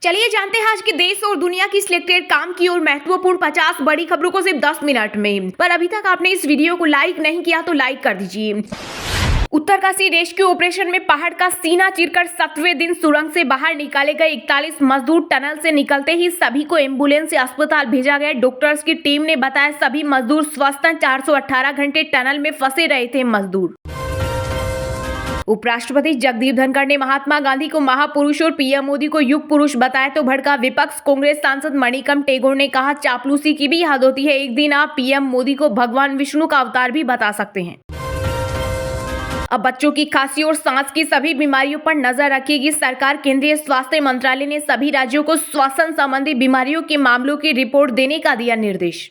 चलिए जानते हैं आज के देश और दुनिया की सिलेक्टेड काम की और महत्वपूर्ण 50 बड़ी खबरों को सिर्फ 10 मिनट में। पर अभी तक आपने इस वीडियो को लाइक नहीं किया तो लाइक कर दीजिए। उत्तरकाशी रेस्क्यू ऑपरेशन में पहाड़ का सीना चीरकर 7वें दिन सुरंग से बाहर निकाले गए 41 मजदूर टनल से निकलते ही सभी को एम्बुलेंस से अस्पताल भेजा गया। डॉक्टर्स की टीम ने बताया सभी मजदूर स्वस्थ हैं। 418 घंटे टनल में फंसे रहे थे मजदूर। उपराष्ट्रपति जगदीप धनखड़ ने महात्मा गांधी को महापुरुष और पीएम मोदी को युग पुरुष बताया तो भड़का विपक्ष। कांग्रेस सांसद मणिकम टेगोर ने कहा चापलूसी की भी याद होती है, एक दिन आप पीएम मोदी को भगवान विष्णु का अवतार भी बता सकते हैं। अब बच्चों की खांसी और सांस की सभी बीमारियों पर नजर रखेगी सरकार। केंद्रीय स्वास्थ्य मंत्रालय ने सभी राज्यों को श्वसन संबंधी बीमारियों के मामलों की रिपोर्ट देने का दिया निर्देश।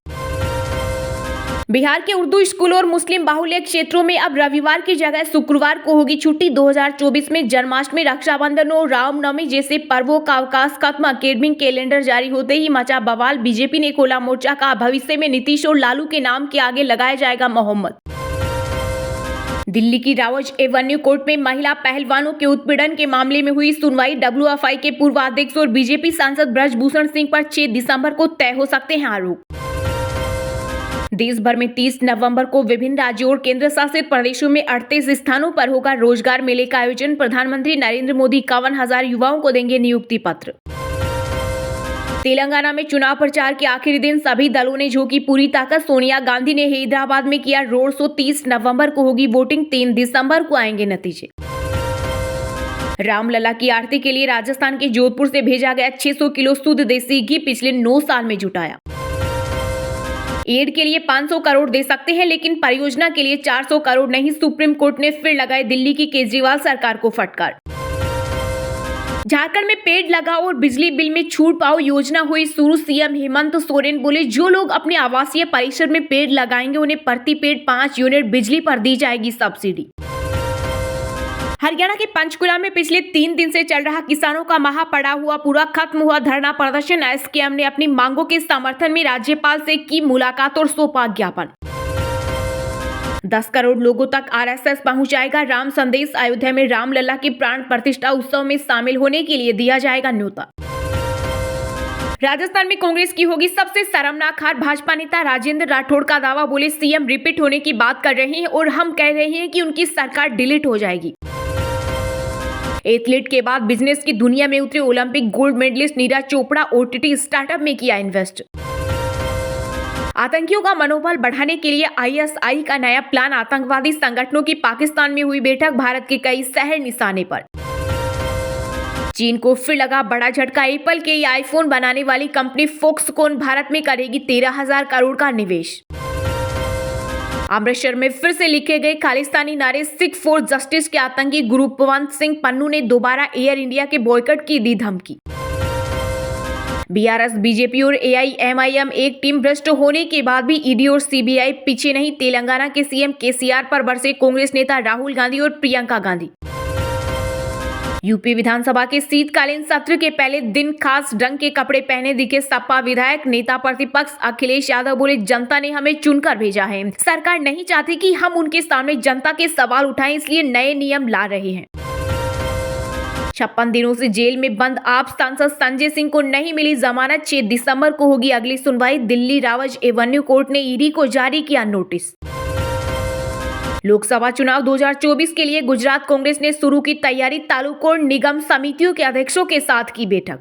बिहार के उर्दू स्कूल और मुस्लिम बाहुल्य क्षेत्रों में अब रविवार की जगह शुक्रवार को होगी छुट्टी। 2024 में जन्माष्टमी, रक्षाबंधन और रामनवमी जैसे पर्वों का अवकाश खत्म। अकेडमिक कैलेंडर जारी होते ही मचा बवाल। बीजेपी ने खोला मोर्चा, कहा भविष्य में नीतीश और लालू के नाम के आगे लगाया जाएगा मोहम्मद। दिल्ली की रावज एवेन्यू कोर्ट में महिला पहलवानों के उत्पीड़न के मामले में हुई सुनवाई। डब्ल्यूएफआई के पूर्व अध्यक्ष और बीजेपी सांसद ब्रजभूषण सिंह पर 6 दिसंबर को तय हो सकते हैं आरोप। देश भर में 30 नवंबर को विभिन्न राज्यों और केंद्र शासित प्रदेशों में 38 स्थानों पर होगा रोजगार मेले का आयोजन। प्रधानमंत्री नरेंद्र मोदी 51,000 युवाओं को देंगे नियुक्ति पत्र। तेलंगाना में चुनाव प्रचार के आखिरी दिन सभी दलों ने झोंकी पूरी ताकत। सोनिया गांधी ने हैदराबाद में किया रोड शो। 30 नवंबर को होगी वोटिंग, 3 दिसंबर को आएंगे नतीजे। रामलला की आरती के लिए राजस्थान के जोधपुर से भेजा गया 600 किलो शुद्ध देसी घी, पिछले 9 साल में जुटाया। एड के लिए 500 करोड़ दे सकते हैं लेकिन परियोजना के लिए 400 करोड़ नहीं। सुप्रीम कोर्ट ने फिर लगाए दिल्ली की केजरीवाल सरकार को फटकार। झारखंड में पेड़ लगाओ और बिजली बिल में छूट पाओ योजना हुई शुरू। सीएम हेमंत सोरेन बोले जो लोग अपने आवासीय परिसर में पेड़ लगाएंगे उन्हें प्रति पेड़ 5 यूनिट बिजली पर दी जाएगी सब्सिडी। हरियाणा के पंचकुला में पिछले 3 दिन से चल रहा किसानों का महा पड़ा हुआ पूरा खत्म हुआ धरना प्रदर्शन। एसकेएम ने अपनी मांगों के समर्थन में राज्यपाल से की मुलाकात और सौंपा ज्ञापन। 10 करोड़ लोगों तक आरएसएस पहुंचाएगा राम संदेश। अयोध्या में रामलला की प्राण प्रतिष्ठा उत्सव में शामिल होने के लिए दिया जाएगा न्योता। राजस्थान में कांग्रेस की होगी सबसे शर्मनाक हार। भाजपा नेता राजेंद्र राठौड़ का दावा, बोले सीएम रिपीट होने की बात कर रहे हैं और हम कह रहे हैं कि उनकी सरकार डिलीट हो जाएगी। एथलीट के बाद बिजनेस की दुनिया में उतरे Olympic gold medallist Neeraj Chopra OTT startup में किया इन्वेस्ट। आतंकियों का मनोबल बढ़ाने के लिए आईएसआई का नया प्लान। आतंकवादी संगठनों की पाकिस्तान में हुई बैठक, भारत के कई शहर निशाने पर। चीन को फिर लगा बड़ा झटका। एप्पल के आईफोन बनाने वाली कंपनी फॉक्सकॉन भारत में करेगी 13,000 करोड़ का निवेश। अमृतसर में फिर से लिखे गए खालिस्तानी नारे सिख फॉर जस्टिस के आतंकी गुरप्रीत सिंह पन्नू ने दोबारा एयर इंडिया के बॉयकॉट की दी धमकी। बीआरएस, बीजेपी और एआईएमआईएम एक टीम भ्रष्ट होने के बाद भी ईडी और सीबीआई पीछे नहीं। तेलंगाना के सीएम केसीआर पर बरसे कांग्रेस नेता राहुल गांधी और प्रियंका गांधी। यूपी विधानसभा के शीतकालीन सत्र के पहले दिन खास रंग के कपड़े पहने दिखे सपा विधायक। नेता प्रतिपक्ष अखिलेश यादव बोले जनता ने हमें चुनकर भेजा है, सरकार नहीं चाहती कि हम उनके सामने जनता के सवाल उठाएं, इसलिए नए नियम ला रहे हैं। 56 दिनों से जेल में बंद आप सांसद संजय सिंह को नहीं मिली जमानत। 6 दिसंबर को होगी अगली सुनवाई। दिल्ली रावज एवेन्यू कोर्ट ने ईडी को जारी किया नोटिस। लोकसभा चुनाव 2024 के लिए गुजरात कांग्रेस ने शुरू की तैयारी। तालुकों और निगम समितियों के अध्यक्षों के साथ की बैठक।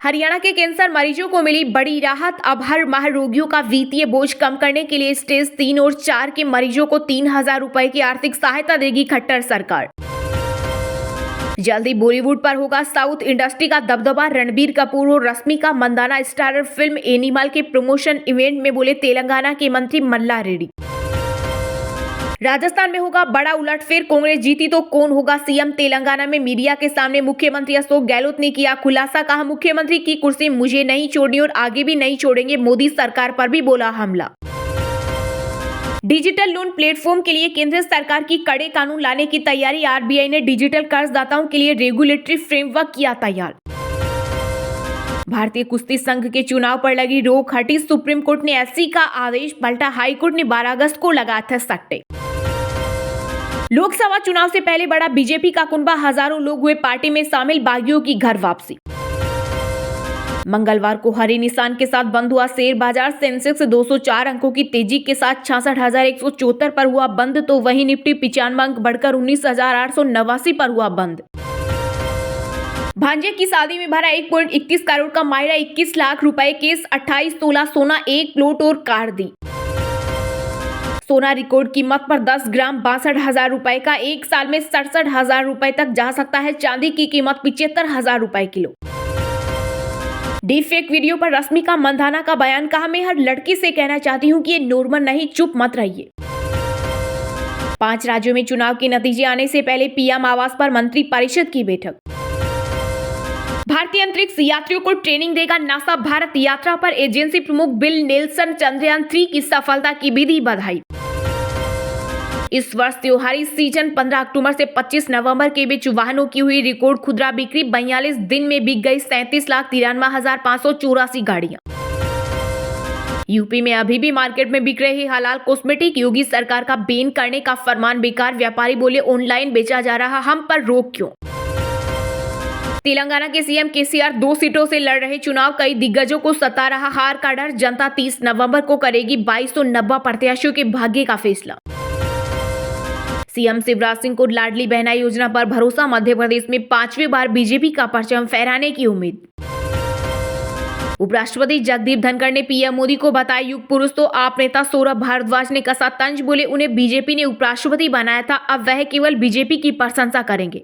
हरियाणा के कैंसर मरीजों को मिली बड़ी राहत। अब हर माह रोगियों का वित्तीय बोझ कम करने के लिए स्टेज 3 और 4 के मरीजों को 3,000 रुपए की आर्थिक सहायता देगी खट्टर सरकार। जल्दी बॉलीवुड पर होगा साउथ इंडस्ट्री का दबदबा। रणबीर कपूर और Rashmika Mandanna starrer film Animal के प्रमोशन इवेंट में बोले तेलंगाना के मंत्री मल्ला रेड्डी। राजस्थान में होगा बड़ा उलटफेर, कांग्रेस जीती तो कौन होगा सीएम। तेलंगाना में मीडिया के सामने मुख्यमंत्री अशोक गहलोत ने किया खुलासा, कहा मुख्यमंत्री की कुर्सी मुझे नहीं छोड़नी और आगे भी नहीं छोड़ेंगे। मोदी सरकार पर भी बोला हमला। डिजिटल लोन प्लेटफॉर्म के लिए केंद्र सरकार की कड़े कानून लाने की तैयारी। आरबीआई ने डिजिटल कर्जदाताओं के लिए रेगुलेटरी फ्रेमवर्क किया तैयार। भारतीय कुश्ती संघ के चुनाव पर लगी रोक हटी। सुप्रीम कोर्ट ने एससी का आदेश पलटा। हाईकोर्ट ने 12 अगस्त को लगाया था सट्टे। लोकसभा चुनाव से पहले बड़ा बीजेपी का कुनबा, हजारों लोग हुए पार्टी में शामिल, बागियों की घर वापसी। मंगलवार को हरे निशान के साथ बंद हुआ शेयर बाजार। सेंसेक्स 204 अंकों की तेजी के साथ 66,174 पर हुआ बंद, तो वहीं निफ्टी 95 अंक बढ़कर 19,889 पर हुआ बंद। भांजे की शादी में भरा 1.31 करोड़ का मायरा, 21 लाख रुपए केस, 28 तोला सोना, 1 प्लॉट और कार दी। सोना रिकॉर्ड कीमत पर 10 ग्राम 62,000 रुपए का, एक साल में 67,000 रुपए तक जा सकता है। चांदी की कीमत 75,000 रुपए किलो। डीप फेक वीडियो पर रश्मिका मंदाना का बयान, कहा, मैं हर लड़की से कहना चाहती हूँ कि ये नॉर्मल नहीं, चुप मत रहिए। 5 राज्यों में चुनाव के नतीजे आने से पहले पीएम आवास पर मंत्री परिषद की बैठक। भारतीय अंतरिक्ष यात्रियों को ट्रेनिंग देगा नासा। भारत यात्रा पर एजेंसी प्रमुख बिल नेल्सन, चंद्रयान 3 की सफलता की भी दी बधाई। इस वर्ष त्योहारी सीजन 15 अक्टूबर से 25 नवंबर के बीच वाहनों की हुई रिकॉर्ड खुदरा बिक्री। 42 दिन में बिक गई 37,93,584 गाड़ियां। यूपी में अभी भी मार्केट में बिक रही हलाल कॉस्मेटिक। योगी सरकार का बैन करने का फरमान बेकार। व्यापारी बोले, ऑनलाइन बेचा जा रहा, हम पर रोक क्यों। तेलंगाना के सीएम केसीआर 2 सीटों से लड़ रहे चुनाव। कई दिग्गजों को सता रहा हार का डर। जनता 30 नवंबर को करेगी 2290 प्रत्याशियों के भाग्य का फैसला। सीएम शिवराज सिंह को लाडली बहना योजना पर भरोसा। मध्य प्रदेश में 5वीं बार बीजेपी का परचम फहराने की उम्मीद। उपराष्ट्रपति जगदीप धनखड़ ने पीएम मोदी को बताया युग पुरुष, तो आप नेता सौरभ भारद्वाज ने कसा तंज। बोले, उन्हें बीजेपी ने उपराष्ट्रपति बनाया था, अब वह केवल बीजेपी की प्रशंसा करेंगे।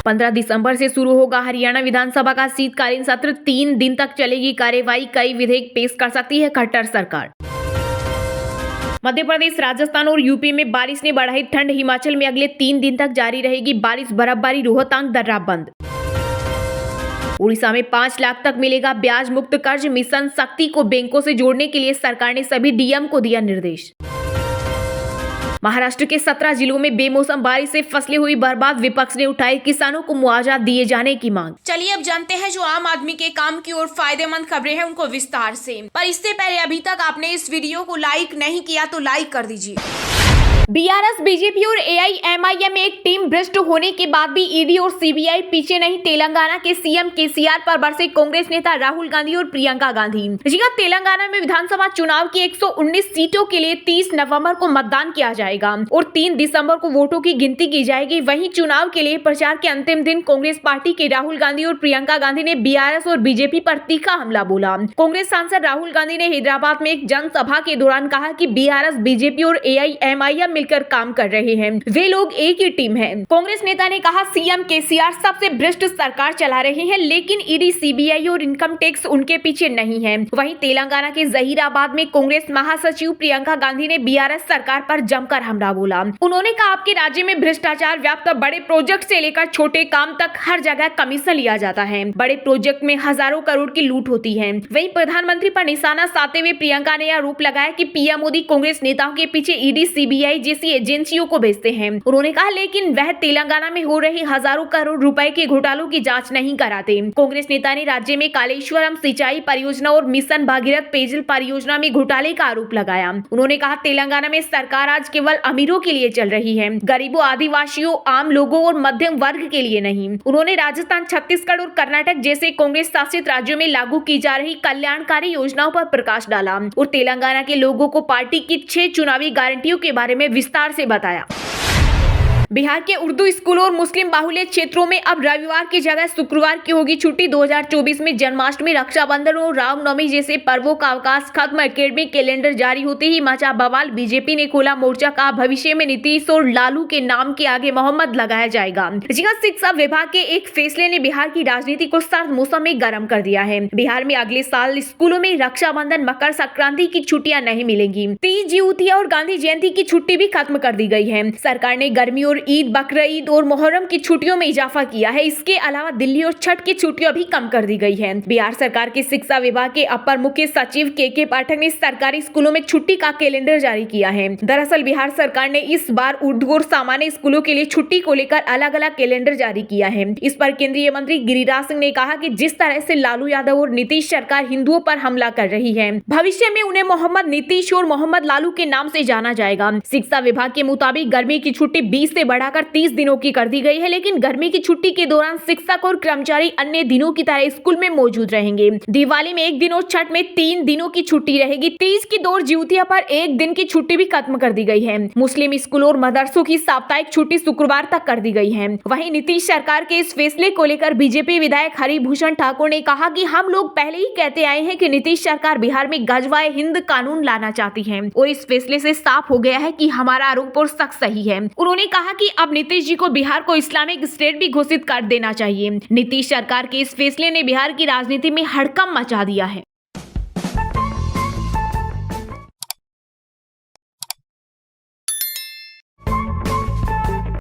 15 दिसंबर से शुरू होगा हरियाणा विधानसभा का शीतकालीन सत्र। 3 दिन तक चलेगी कार्यवाही। कई विधेयक पेश कर सकती है खट्टर सरकार। मध्य प्रदेश, राजस्थान और यूपी में बारिश ने बढ़ाई ठंड। हिमाचल में अगले 3 दिन तक जारी रहेगी बारिश। बर्फबारी, रोहतांग दर्रा बंद। उड़ीसा में 5 लाख तक मिलेगा ब्याज मुक्त कर्ज। मिशन शक्ति को बैंकों से जोड़ने के लिए सरकार ने सभी डीएम को दिया निर्देश। महाराष्ट्र के 17 जिलों में बेमौसम बारिश से फसलें हुई बर्बाद। विपक्ष ने उठाई किसानों को मुआवजा दिए जाने की मांग। चलिए अब जानते हैं जो आम आदमी के काम की और फायदेमंद खबरें हैं उनको विस्तार से। पर इससे पहले अभी तक आपने इस वीडियो को लाइक नहीं किया तो लाइक कर दीजिए। बीआरएस, बीजेपी और एआईएमआईएम में एक टीम भ्रष्ट होने के बाद भी ईडी और सीबीआई पीछे नहीं। तेलंगाना के सीएम केसीआर पर बरसे कांग्रेस नेता राहुल गांधी और प्रियंका गांधी। जी हां, तेलंगाना में विधानसभा चुनाव की 119 सीटों के लिए 30 नवंबर को मतदान किया जाएगा और 3 दिसंबर को वोटों की गिनती की जाएगी। वहीं चुनाव के लिए प्रचार के अंतिम दिन कांग्रेस पार्टी के राहुल गांधी और प्रियंका गांधी ने बीआरएस और बीजेपी पर तीखा हमला बोला। कांग्रेस सांसद राहुल गांधी ने हैदराबाद में एक जनसभा के दौरान कहा कि बीआरएस, बीजेपी और एआईएमआईएम मिलकर काम कर रहे हैं, वे लोग एक ही टीम हैं। कांग्रेस नेता ने कहा, सीएम केसीआर सबसे भ्रष्ट सरकार चला रहे हैं, लेकिन ईडी, सीबीआई और इनकम टैक्स उनके पीछे नहीं है। वहीं तेलंगाना के जहीराबाद में कांग्रेस महासचिव प्रियंका गांधी ने बीआरएस सरकार पर जमकर हमला बोला। उन्होंने कहा, आपके राज्य में भ्रष्टाचार व्याप्त, बड़े प्रोजेक्ट से लेकर छोटे काम तक हर जगह कमीशन लिया जाता है। बड़े प्रोजेक्ट में हजारों करोड़ की लूट होती है। वहीं प्रधानमंत्री पर निशाना साधते हुए प्रियंका ने आरोप लगाया कि पीएम मोदी कांग्रेस नेताओं के पीछे ईडी, सीबीआई जैसी एजेंसियों को भेजते हैं। उन्होंने कहा, लेकिन वह तेलंगाना में हो रही हजारों करोड़ रुपए के घोटालों की जांच नहीं कराते। कांग्रेस नेता ने राज्य में कालेश्वरम सिंचाई परियोजना और मिशन भागीरथ पेयजल परियोजना में घोटाले का आरोप लगाया। उन्होंने कहा, तेलंगाना में सरकार आज केवल अमीरों के लिए चल रही है, गरीबों, आदिवासियों, आम लोगों और मध्यम वर्ग के लिए नहीं। उन्होंने राजस्थान, छत्तीसगढ़ और कर्नाटक जैसे कांग्रेस शासित राज्यों में लागू की जा रही कल्याणकारी योजनाओं पर प्रकाश डाला और तेलंगाना के लोगों को पार्टी की 6 चुनावी गारंटियों के बारे में विस्तार से बताया। बिहार के उर्दू स्कूलों और मुस्लिम बाहुल्य क्षेत्रों में अब रविवार की जगह शुक्रवार की होगी छुट्टी। 2024 में जन्माष्टमी, रक्षाबंधन और रामनवमी जैसे पर्वों का अवकाश खत्म। एकेडमिक कैलेंडर जारी होते ही मचा बवाल। बीजेपी ने खोला मोर्चा, का भविष्य में नीतीश और लालू के नाम के आगे मोहम्मद लगाया जाएगा। शिक्षा विभाग के एक फैसले ने बिहार की राजनीति को सर्द मौसम में गर्म कर दिया है। बिहार में अगले साल स्कूलों में रक्षाबंधन, मकर संक्रांति की छुट्टियां नहीं मिलेंगी। तीज, जिउतिया और गांधी जयंती की छुट्टी भी खत्म कर दी गई है। सरकार ने गर्मी और और ईद, बकरीद और मुहर्रम की छुट्टियों में इजाफा किया है। इसके अलावा दिल्ली और छठ की छुट्टियां भी कम कर दी गई है। बिहार सरकार के शिक्षा विभाग के अपर मुख्य सचिव के पाठक ने सरकारी स्कूलों में छुट्टी का कैलेंडर जारी किया है। दरअसल बिहार सरकार ने इस बार उर्दू और सामान्य स्कूलों के लिए छुट्टी को लेकर अलग अलग कैलेंडर जारी किया है। इस पर केंद्रीय मंत्री गिरिराज सिंह ने कहा कि जिस तरह से लालू यादव और नीतीश सरकार हिंदुओं पर हमला कर रही है, भविष्य में उन्हें मोहम्मद नीतीश और मोहम्मद लालू के नाम से जाना जाएगा। शिक्षा विभाग के मुताबिक गर्मी की छुट्टी 20 से बढ़ाकर 30 दिनों की कर दी गई है, लेकिन गर्मी की छुट्टी के दौरान शिक्षक और कर्मचारी अन्य दिनों की तरह स्कूल में मौजूद रहेंगे। दिवाली में 1 दिन और छठ में 3 दिनों की छुट्टी रहेगी। तीज की दौर जिउतिया पर 1 दिन की छुट्टी भी खत्म कर दी गई है। मुस्लिम स्कूलों और मदरसों की साप्ताहिक छुट्टी शुक्रवार तक कर दी गई है। वहीं नीतीश सरकार के इस फैसले को लेकर बीजेपी विधायक हरिभूषण ठाकुर ने कहा कि हम लोग पहले ही कहते आए हैं कि नीतीश सरकार बिहार में गजवाए हिंद कानून लाना चाहती है और इस फैसले से साफ हो गया है कि हमारा आरोप और शक सही है। उन्होंने कहा कि अब नीतीश जी को बिहार को इस्लामिक स्टेट भी घोषित कर देना चाहिए। नीतीश सरकार के इस फैसले ने बिहार की राजनीति में हड़कंप मचा दिया है।